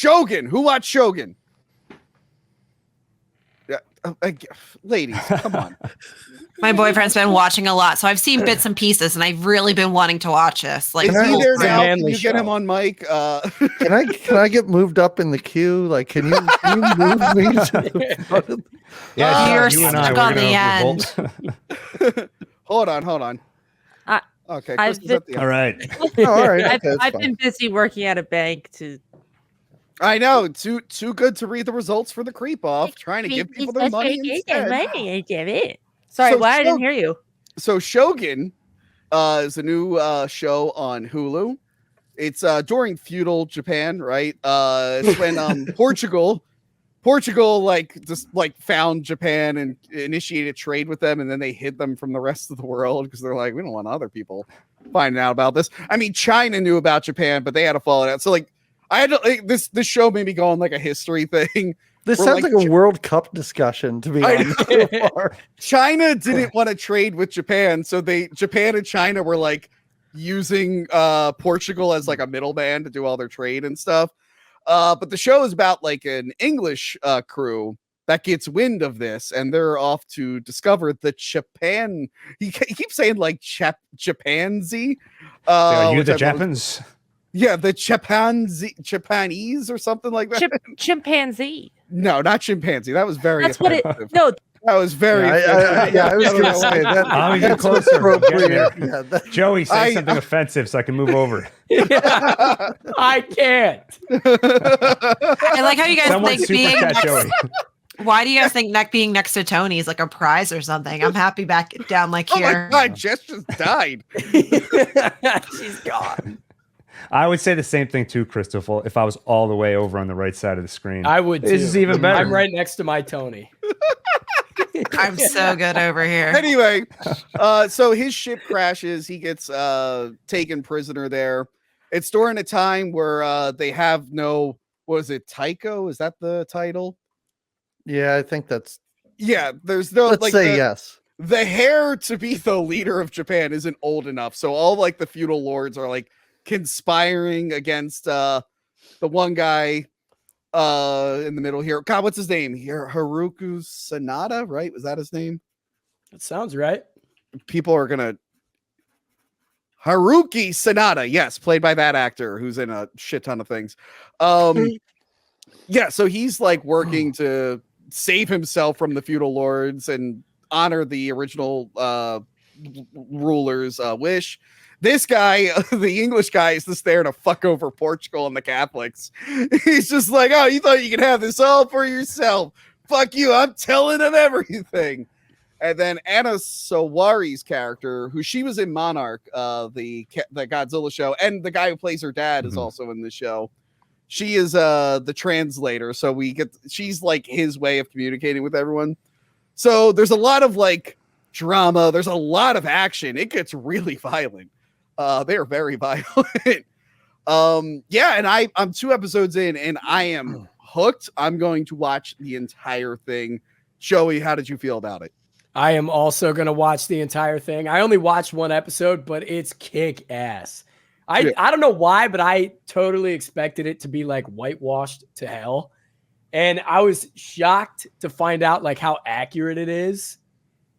Shogun. Who watched Shogun? Ladies, come on. My boyfriend's been watching a lot, so I've seen bits and pieces, and I've really been wanting to watch this. Like, is he there now? Can you show. get him on mic? Can I get moved up in the queue? Like, can you move me? Yeah, you're stuck on the end. Hold on. Okay, all right. All right. I've been busy working at a bank to. I know, too good to read the results for the creep off. Trying to give people their money instead. Sorry, why I didn't hear you. So Shogun is a new show on Hulu. It's during feudal Japan, right? It's when Portugal found Japan and initiated trade with them, and then they hid them from the rest of the world because they're like, we don't want other people finding out about this. I mean, China knew about Japan, but they had to follow it out. So I had to this show made me go on like a history thing. This sounds like a World Cup discussion to be honest. China didn't want to trade with Japan, so Japan and China were like using Portugal as like a middleman to do all their trade and stuff. But the show is about like an English crew that gets wind of this, and they're off to discover the Japan. He keeps saying like Japanese. Are you the Japans? Yeah, the Japanese or something like that. Chimpanzee. No, not chimpanzee. That was very. That's what it. No, that was very. I was going to say that. I'll get closer. Joey, say something offensive so I can move over. I can't. I like how you guys Someone think being. Joey. Why do you guys think being next to Tony is like a prize or something? I'm happy back down like here. Oh my God, Jess just died. She's gone. I would say the same thing too, Christopher, if I was all the way over on the right side of the screen. I would too. This is even better. I'm right next to my Tony. I'm so good over here. Anyway, so his ship crashes. He gets taken prisoner there. It's during a time where they have no, what is it, Taiko? Is that the title? Yeah, I think that's. Yeah, there's no. Let's say yes. The heir to be the leader of Japan isn't old enough, so all like the feudal lords are like conspiring against the one guy in the middle here. God, what's his name here? Haruki Sanada, right? Was that his name? That sounds right. People are gonna Haruki Sanada, yes, played by that actor who's in a shit ton of things. Yeah, so he's like working to save himself from the feudal lords and honor the original ruler's wish. This guy, the English guy, is just there to fuck over Portugal and the Catholics. He's just like, oh, you thought you could have this all for yourself. Fuck you. I'm telling them everything. And then Anna Sawari's character, who she was in Monarch, the Godzilla show, and the guy who plays her dad is also in the show. She is the translator. So she's like his way of communicating with everyone. So there's a lot of like drama. There's a lot of action. It gets really violent. They are very violent. Yeah, and I'm 2 episodes in and I am hooked. I'm going to watch the entire thing. Joey, how did you feel about it? I am also going to watch the entire thing. I only watched 1 episode, but it's kick ass. I don't know why, but I totally expected it to be like whitewashed to hell. And I was shocked to find out like how accurate it is.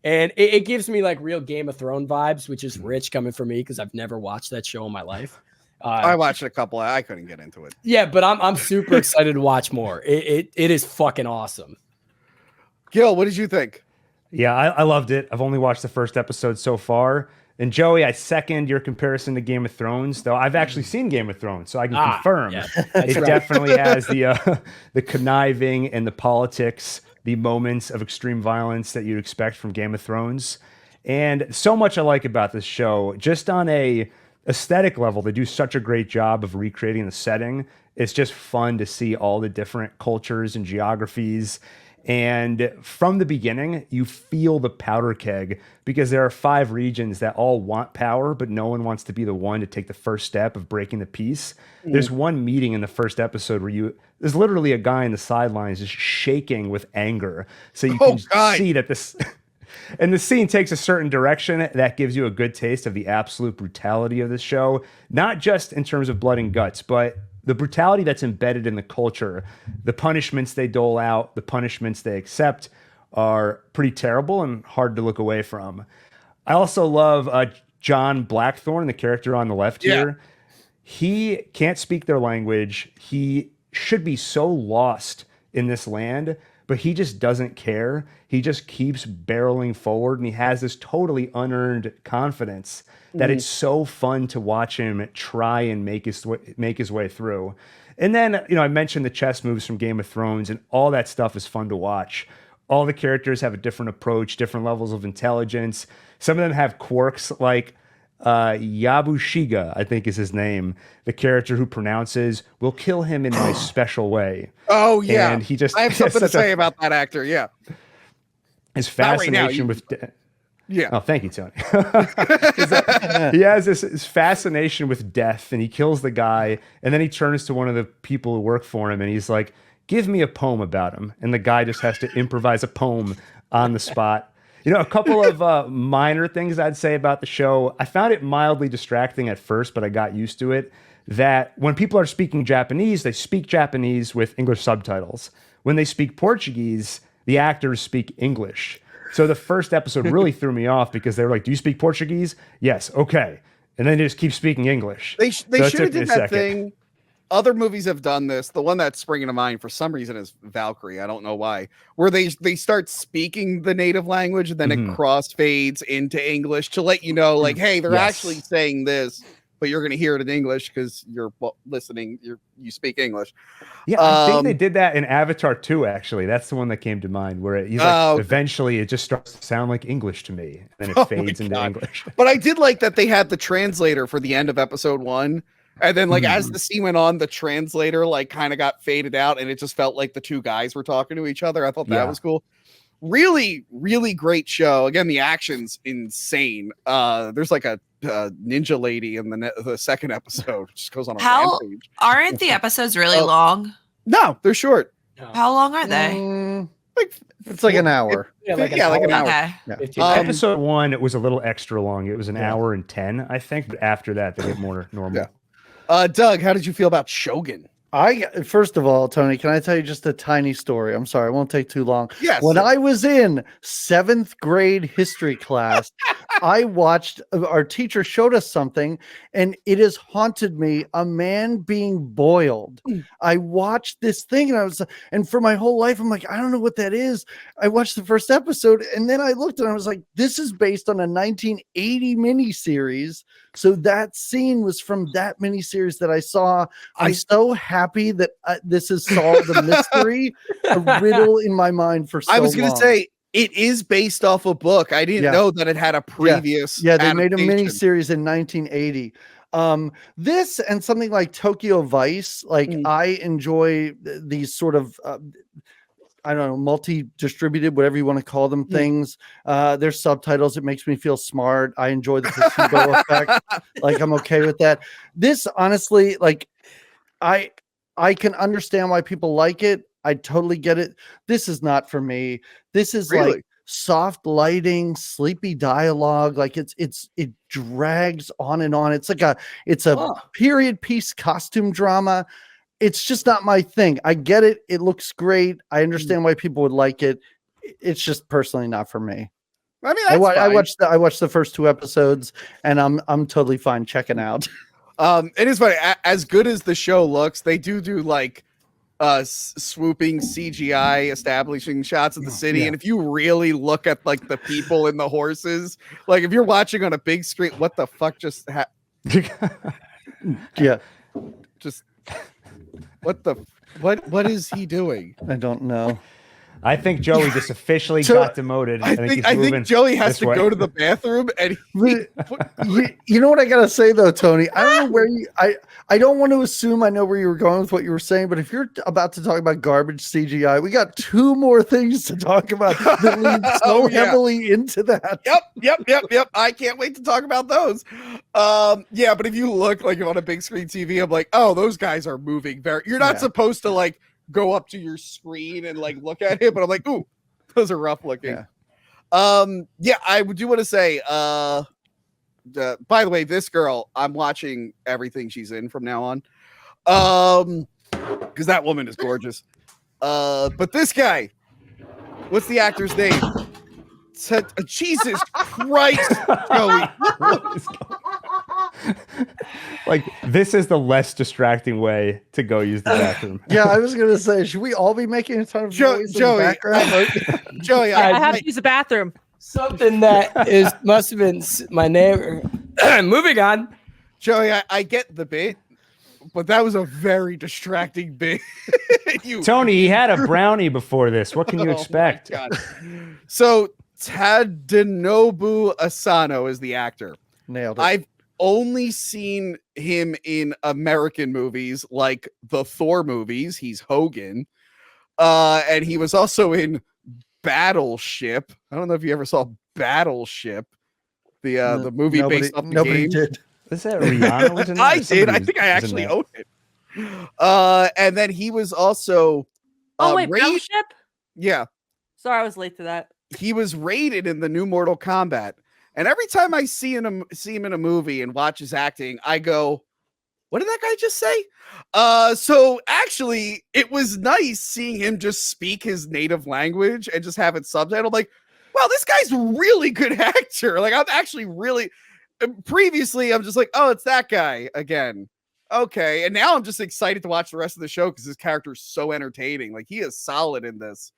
And it gives me like real Game of Thrones vibes, which is rich coming from me because I've never watched that show in my life. I watched a couple. I couldn't get into it. Yeah, but I'm super excited to watch more. It is fucking awesome. Gil, what did you think? Yeah, I loved it. I've only watched the first episode so far. And Joey, I second your comparison to Game of Thrones, though I've actually seen Game of Thrones, so I can confirm it definitely has the conniving and the politics, the moments of extreme violence that you'd expect from Game of Thrones. And so much I like about this show. Just on a aesthetic level, they do such a great job of recreating the setting. It's just fun to see all the different cultures and geographies. And from the beginning, you feel the powder keg because there are 5 regions that all want power, but no one wants to be the one to take the first step of breaking the peace. There's one meeting in the first episode where there's literally a guy in the sidelines just shaking with anger. So you can see that this, and the scene takes a certain direction that gives you a good taste of the absolute brutality of this show, not just in terms of blood and guts, but the brutality that's embedded in the culture, the punishments they dole out, the punishments they accept are pretty terrible and hard to look away from. I also love John Blackthorne, the character on the left here. He can't speak their language. He should be so lost in this land, but he just doesn't care. He just keeps barreling forward, and he has this totally unearned confidence that it's so fun to watch him try and make his way through. And then, I mentioned the chess moves from Game of Thrones, and all that stuff is fun to watch. All the characters have a different approach, different levels of intelligence. Some of them have quirks like Yabushiga, I think is his name, the character who pronounces, "We'll kill him in my special way." Oh, yeah. And he just I have something to say about that actor, yeah. His fascination with... Yeah. Oh, thank you, Tony. He has this fascination with death, and he kills the guy, and then he turns to one of the people who work for him, and he's like, "Give me a poem about him." And the guy just has to improvise a poem on the spot. A couple of minor things I'd say about the show. I found it mildly distracting at first, but I got used to it. That when people are speaking Japanese, they speak Japanese with English subtitles. When they speak Portuguese, the actors speak English. So the first episode really threw me off because they were like, "Do you speak Portuguese?" "Yes." "Okay." And then they just keep speaking English. They should have did that thing. Other movies have done this. The one that's springing to mind for some reason is Valkyrie. I don't know why. Where they start speaking the native language and then it crossfades into English to let you know, like, hey, they're actually saying this, but you're going to hear it in English because you're listening. You speak English. Yeah, I think they did that in Avatar 2, actually. That's the one that came to mind, where he's like, eventually it just starts to sound like English to me, and then it fades into English. But I did like that they had the translator for the end of episode 1. And then, like, as the scene went on, the translator, like, kind of got faded out, and it just felt like the two guys were talking to each other. I thought that was cool. Really, really great show. Again, the action's insane. There's like a ninja lady in the second episode. It just goes on a rampage. Aren't the episodes really long? No, they're short. How long are they? It's like an hour. Like an hour. Okay. Yeah. Episode 1, it was a little extra long. It was an hour and 10, I think. But after that, they get more normal. Doug, how did you feel about Shogun? First of all, Tony, can I tell you just a tiny story? I'm sorry, it won't take too long. Yes. When I was in 7th grade history class, I watched, our teacher showed us something, and it has haunted me, a man being boiled. I watched this thing, and for my whole life, I'm like, I don't know what that is. I watched the first episode, and then I looked and I was like, this is based on a 1980 miniseries. So that scene was from that miniseries that I saw. I'm so happy that this has solved a mystery, a riddle in my mind for so long. I was going to say, it is based off a book. I didn't know that it had a previous. Yeah, they made a miniseries in 1980. This and something like Tokyo Vice, like I enjoy these sort of I don't know, multi-distributed, whatever you want to call them, things. There's subtitles. It makes me feel smart. I enjoy the placebo effect. Like, I'm okay with that. This, honestly, like, I can understand why people like it. I totally get it. This is not for me. This is like soft lighting, sleepy dialogue. Like it drags on and on. It's like a period piece costume drama. It's just not my thing. I get it. It looks great. I understand why people would like it. It's just personally not for me. I mean, that's I watched the first 2 episodes, and I'm totally fine checking out. It is funny. As good as the show looks, they do like swooping CGI establishing shots of the city. And if you really look at like the people and the horses, like if you're watching on a big screen, what the fuck just just what is he doing? I don't know. I think Joey just officially got demoted. I think Joey has to go to the bathroom, and you know what I gotta say though, Tony. I don't know where I don't want to assume I know where you were going with what you were saying, but if you're about to talk about garbage CGI, we got 2 more things to talk about that lead so heavily into that. Yep. I can't wait to talk about those. But if you look like on a big screen TV, I'm like, oh, those guys are moving very. You're not supposed to like go up to your screen and like look at it, but I'm like, ooh, those are rough looking. I do want to say, by the way, this girl, I'm watching everything she's in from now on. Because that woman is gorgeous. But this guy, what's the actor's name? Jesus Christ, Joey. Like, this is the less distracting way to go use the bathroom. Yeah, I was gonna say, should we all be making a ton of noise in the background? Joey, I have to use the bathroom. Something that must have been my neighbor. Moving on. Joey, I get the bit, but that was a very distracting bit. Tony, he had a brownie before this. What can you expect? So Tadanobu Asano is the actor. Nailed it. I've only seen him in American movies like the Thor movies. He's Hogan. And he was also in Battleship. I don't know if you ever saw Battleship, the movie based off the nobody game. did. Is that Rihanna? Was in that? I did. Somebody I think I was in actually that. own it. And then he was also Oh wait, rated. Battleship? Yeah, Sorry, I was late to that. he was rated in the new Mortal Kombat. And every time I see him in a movie and watch his acting, I go, "What did that guy just say?" So actually, it was nice seeing him just speak his native language and just have it subtitled. Like, wow, this guy's a really good actor. Like, I'm actually really. Previously, I'm just like, oh, it's that guy again. Okay, and now I'm just excited to watch the rest of the show because his character is so entertaining. Like, he is solid in this.